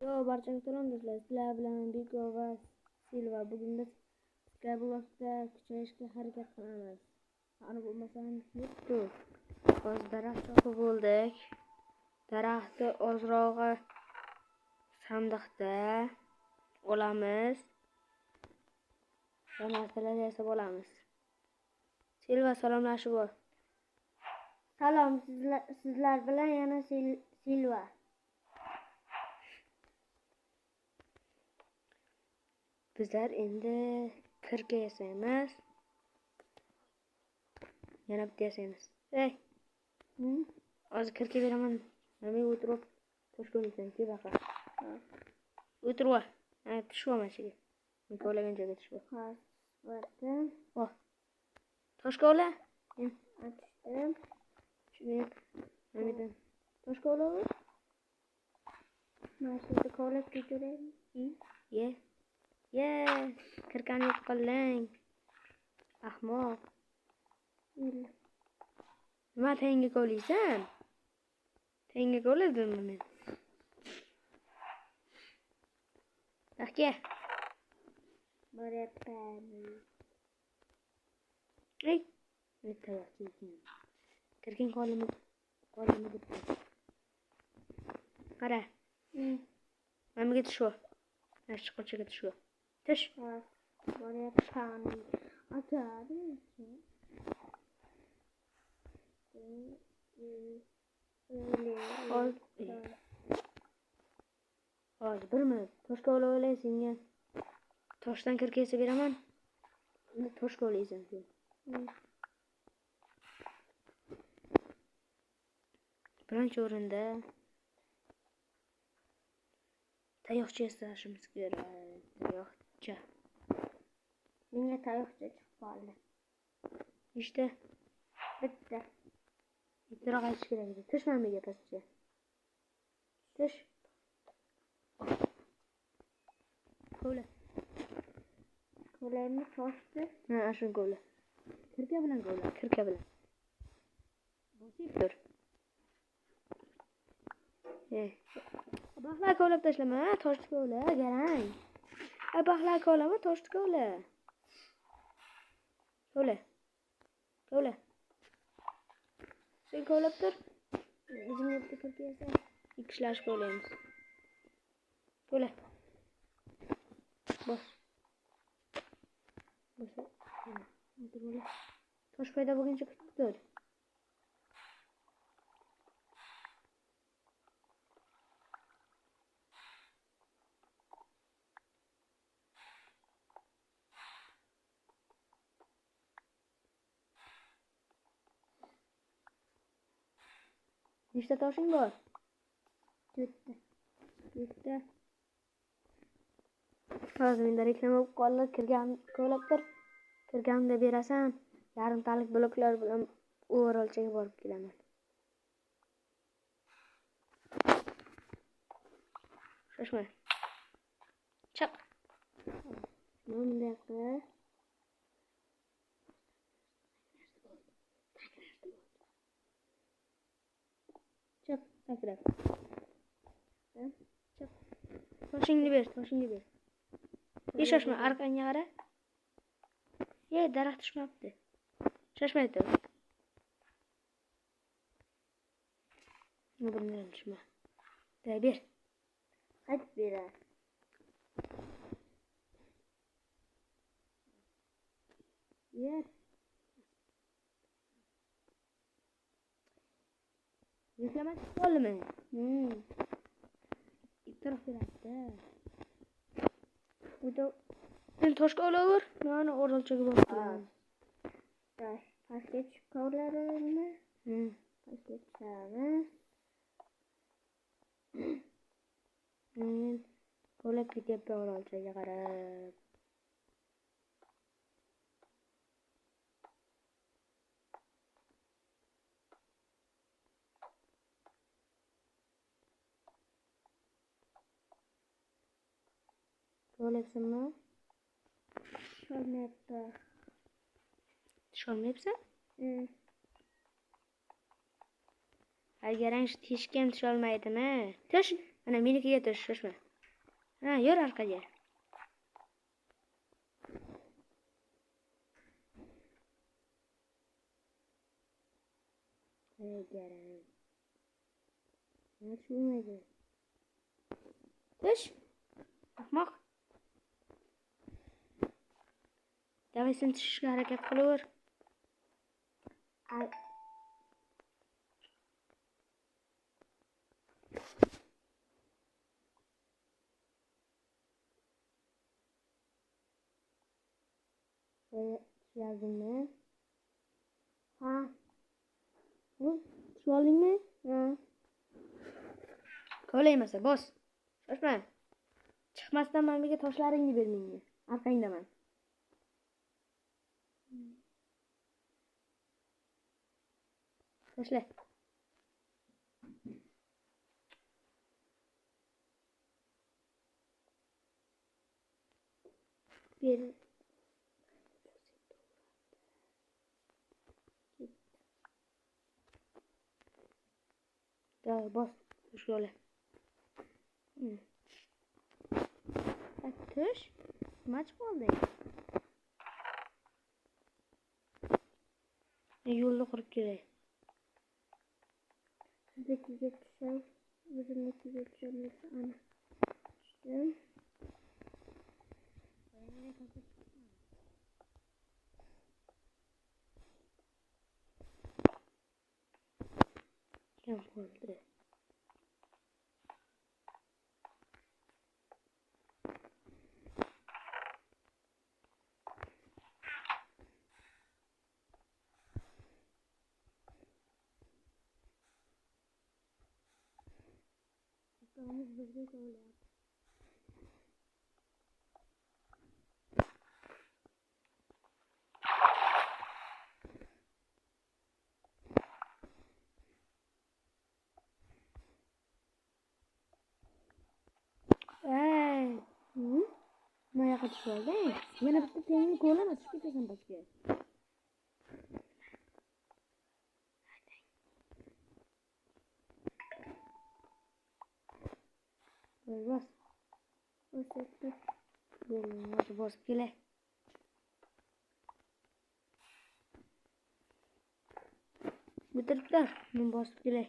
Yo, barchaga salom do'stlar. Sizlar bilan Biko va Silva. Bugun biz Skyblockda kuchayishga harakat qilamiz. Qani bo'lmasam yutdik. Hozir daraxt chopib bo'ldik. Daraxtni ozrog'i sandiqda olamiz. Va narsalar yasab olamiz. Silva salomlashib bor. Salom, sizlar bilan yana Silva. Bizlar endi kirka yasaymiz. Yana bitta yasaymiz. Ey. Hozir kirka beraman. Mana o'tirib toshko'likdan kebaqa. O'tirib. Ha, tushib mashiga. Men qo'lagan joyga tushib. Ha, vardim. Oh. Toshko'la. Ochdim. Shuni nima Toshko'la. Mashina qo'lab ko'taraymi? Ye. Ye, kirkani yo'q qilding. Ahmoq. Nima tengi qo'laysan? Tengi qo'ladimmi men? Aka. Boryapman. Ey, tayoqchi ekan. Kirkin qo'limi deb. Qara. Mana bu shu. Mana chiqirchiga shu. Tish. Boryapman. Atadi. Hozir bir minut. Toshga olaysan. Toshdan kirkaysa beraman. Toshga olaysan sen. Birinchi o'rinda tayoqcha yasashimiz kerak. Tayoqcha. Menga tayoqcha chiqib qoldi. İşte. Bitta. İttira qaytish kerak edi. Tushmamiga pastga. Tush. Qo'la. Qo'laymi toshdi? Ha, shu qo'la. Kirka bilan qo'la. Kirka bilan. Bosib tur. Baxla qo'lab tashlama, toshni qo'la, garang. Baxla qo'lama, toshni qo'la. Qo'la. Sen qo'lab tur. O'zingga bitta kirka yasa. Ikkilash qo'laymiz. Qo'la. Bos. Tosh paydo bo'lguncha kutib tur. Nechta toshing bor? 7ta. Hozir menda reklama bo'lib qoldi. Kirgan qo'lab tur. Kirganimda berasan. Yarimtalik bloklar bilan o'rolchaga borib kelaman. Shoshma. Chiq. Bunday qil. Chiq, sakrab. Chiq. Toshingni ber. Shoshma, orqangga qara. Daraxt tushmabdi. Shoshmay tur. Bundan tushma. Ber. Hadi berar. Yer. Reklama qo'ldimi? İttiraf beradi. Bu sen toshga olaver. Mana o'ralchaga borib kelaman. Pastga tushib qolavermi? Pastga tushamiz. Men qo'lab ketyapman o'ralchaga qarab. Qo'labsanmi? Tusholmayapsan? Garang teshikka ham tusholmaydimi? Tush. Mana menikiga tush, shoshma. Ha, yur orqaga. Ey garam. Ne tushunmaydi. Tush. Ahmoq. Davay sen tushishga harakat qilaver. Yazdingmi? Ha. Tushib oldingmi? Ha. Ko'laymasa bos. Shoshma. Chiqmasdan menga toshlaringni ber menga. Orqangdaman. Toshla. Ber. Davay bos. Tush yo'la. Tush. Nima chiqib olding? Yo'lda qurib kelay. Siznikiga tushsam, o'zimnikiga tushaman. Ana. Tushdim. Kim bo'ldi? Ikkovimiz birga kovlayapmiz. Ey, nima yoqqa tushib olding? Yana bitta tengni ko'lama tushib ketasan pastga. Bos. O'shatdi. Bo'lmadi, bosib kelay. Bitiribdi. Men bosib kelay.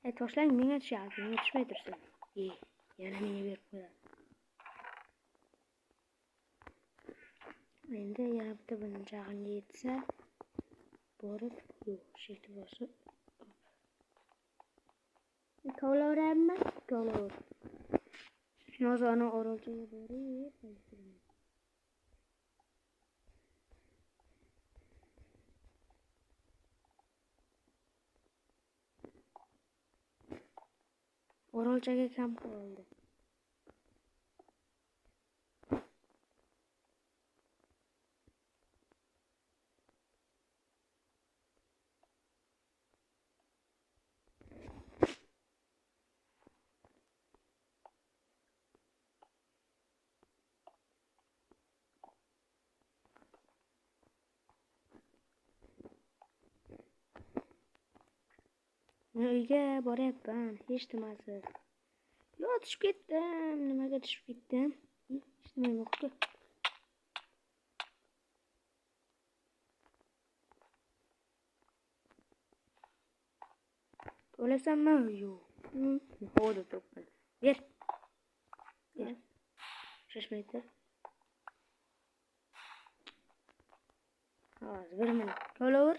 Ey, toshlang menga tushyapti. Menga tushmay tursin. Yana menga berib qo'yadi. Endi yana bitta buni jag'imga yetsa, borib, yo'q, shift bosib. Kovlaverayapmi? Kovlaver. Nozani orolchaga borib, qaytiraman. Orolchaga kam qoldi. Uyga boryapman, hech nimasi. Yo, tushib ketdim. Nimaga tushib ketdim? Hech nima yo'q-ku. O'lasanmi? Yo'q. Havoda to'pman. Ber. Shoshmay tur. Hozir 1 minut. Kovlaver.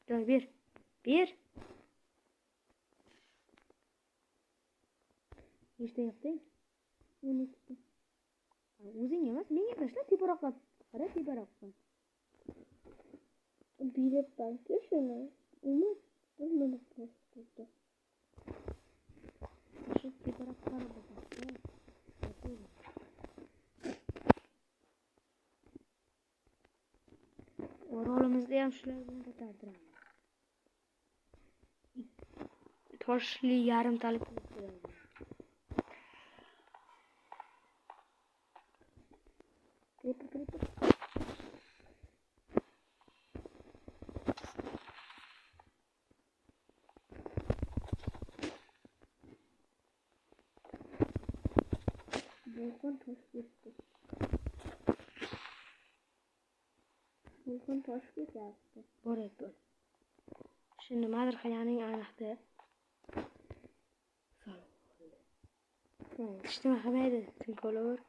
Dur, ber. Nechta yapding? 12. O'zing emas, menga tashla, teparoqqa. Qara, teparoqqa. Beryapman-ku shuni. Uni 1 minut qoldi. Shu teparoqqa qarab boqasiz. Orolimizda ham shular bilan ko'tartiramiz. Toshli yarimtalik qilib qo'yamiz. Creeper. Vulqon toshib ketdi. Vulqon toshib ketyapti. Bo'l. Shu nimadir qilganing aniqda. Hech nima qilmaydi, tinch bo'laver.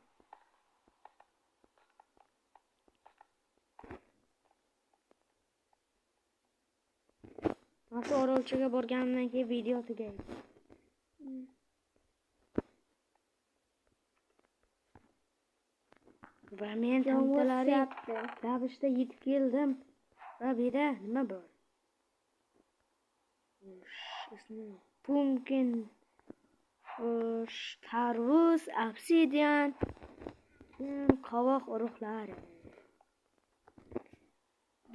Mana shu orolchaga borganimdan keyin video tugaydi. Va men tantalari ravishda yetib keldim. Va bu yerda nima bor? Pumpkin, tarvuz, obsidian, qovoq urug'lari.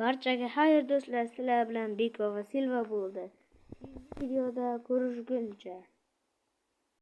Barchaga xayr do'stlar, sizlar bilan Beko va Silva bo'ldi. Videoda ko'rishguncha